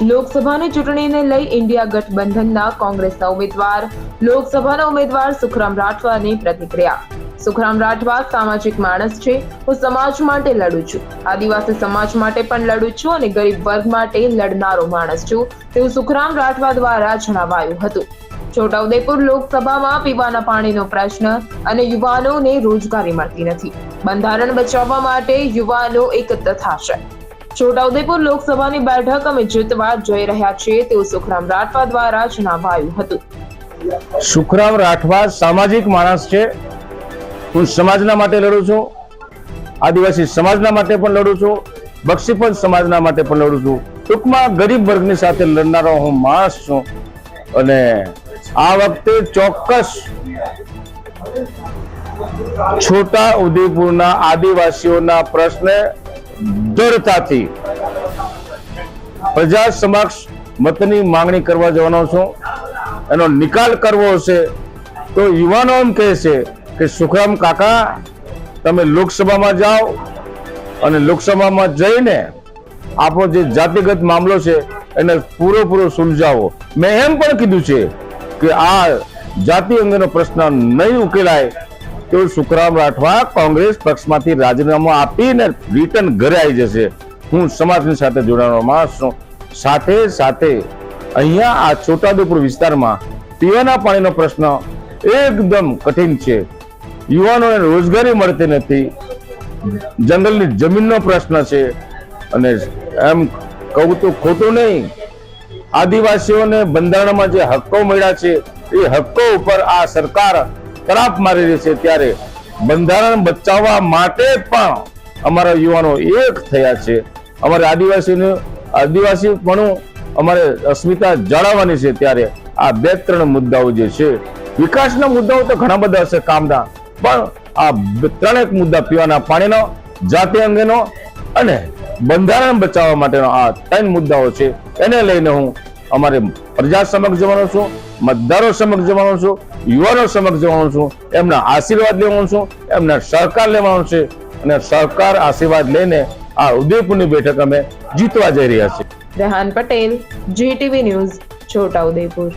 લોકસભાની ચૂંટણીને લઈ ઇન્ડિયા ગઠબંધનના કોંગ્રેસના ઉમેદવાર લોકસભાના ઉમેદવાર સુખરામ રાઠવાની પ્રતિક્રિયા। સુખરામ રાઠવા સામાજિક માણસ છે। હું સમાજ માટે લડું છું, આદિવાસી સમાજ માટે પણ લડું છું અને ગરીબ વર્ગ માટે લડનારો માણસ છું, તેવું સુખરામ રાઠવા દ્વારા જણાવાયું હતું। છોટાઉદેપુર લોકસભામાં પીવાના પાણીનો પ્રશ્ન અને યુવાનોને રોજગારી મળતી નથી। બંધારણ બચાવવા માટે યુવાનો એકત્ર થશે। છોટાઉદેપુર લોકસભાની બેઠક અમે જીતવા જઈ રહ્યા છીએ તેવું સુખરામ રાઠવા દ્વારા જણાવાયું હતું। સુખરામ રાઠવા સામાજિક માણસ છે। હું સમાજના માટે લડું છું, આદિવાસી સમાજના માટે પણ લડું છું, બક્ષીપંચ સમાજના માટે પણ લડું છું। ટૂંકમાં ગરીબ વર્ગની સાથે લડનારો હું માણસ છું અને આ વખતે ચોક્કસ છોટા ઉદેપુરના આદિવાસીઓના પ્રશ્ને દ્રઢતાથી પ્રજા સમક્ષ મતની માંગણી કરવા જવાનો છું। એનો નિકાલ કરવો હશે તો યુવાનો એમ કહે છે કે સુખરામ કાકા તમે લોકસભામાં જાઓ અને લોકસભામાં જઈને આપણો જે જાતિગત મામલો છે એને પૂરેપૂરો સુલઝાવો। મેં એમ પણ કીધું છે કે આ જાતિ અંગેનો પ્રશ્ન નહીં ઉકેલાય તો સુખરામ રાઠવા કોંગ્રેસ પક્ષમાંથી રાજીનામું આપીને રિટર્ન ઘરે આવી જશે। હું સમાજની સાથે જોડાવાનો માણસ છું। સાથે સાથે અહીંયા આ છોટાઉદેપુર વિસ્તારમાં પીવાના પાણીનો પ્રશ્ન એકદમ કઠિન છે। યુવાનોને રોજગારી મળતી નથી, જંગલની જમીનનો પ્રશ્ન છે અને એમ કહું તો ખોટું નહીં, આદિવાસીઓને બંધારણમાં જે હક્કો મળ્યા છે એ હક્કો ઉપર આ સરકાર તરાપ મારી રહી છે। ત્યારે બંધારણ બચાવવા માટે પણ અમારા યુવાનો એક થયા છે। અમારે આદિવાસીપણું અમારે અસ્મિતા જાળવવાની છે। ત્યારે આ 2-3 મુદ્દાઓ જે છે, વિકાસના મુદ્દાઓ તો ઘણા બધા હશે કામના, પણ આ 3 મુદ્દા પીવાના પાણીનો, જાતિ અંગેનો અને બંધારણ બચાવવા માટેનો આ 3 મુદ્દાઓ છે। એને લઈને હું અમારે પ્રજા સમક્ષ જવાનો છું, મતદારો સમક્ષ જવાનો છું, યુવાનો સમક્ષ જવાનો છું, એમના આશીર્વાદ લેવાનો છું, એમના સહકાર લેવાનો છે અને સરકાર આશીર્વાદ લઈને આ ઉદયપુરની બેઠક અમે જીતવા જઈ રહ્યા છીએ। Rehan Patel, GTV news, Chhota Udepur.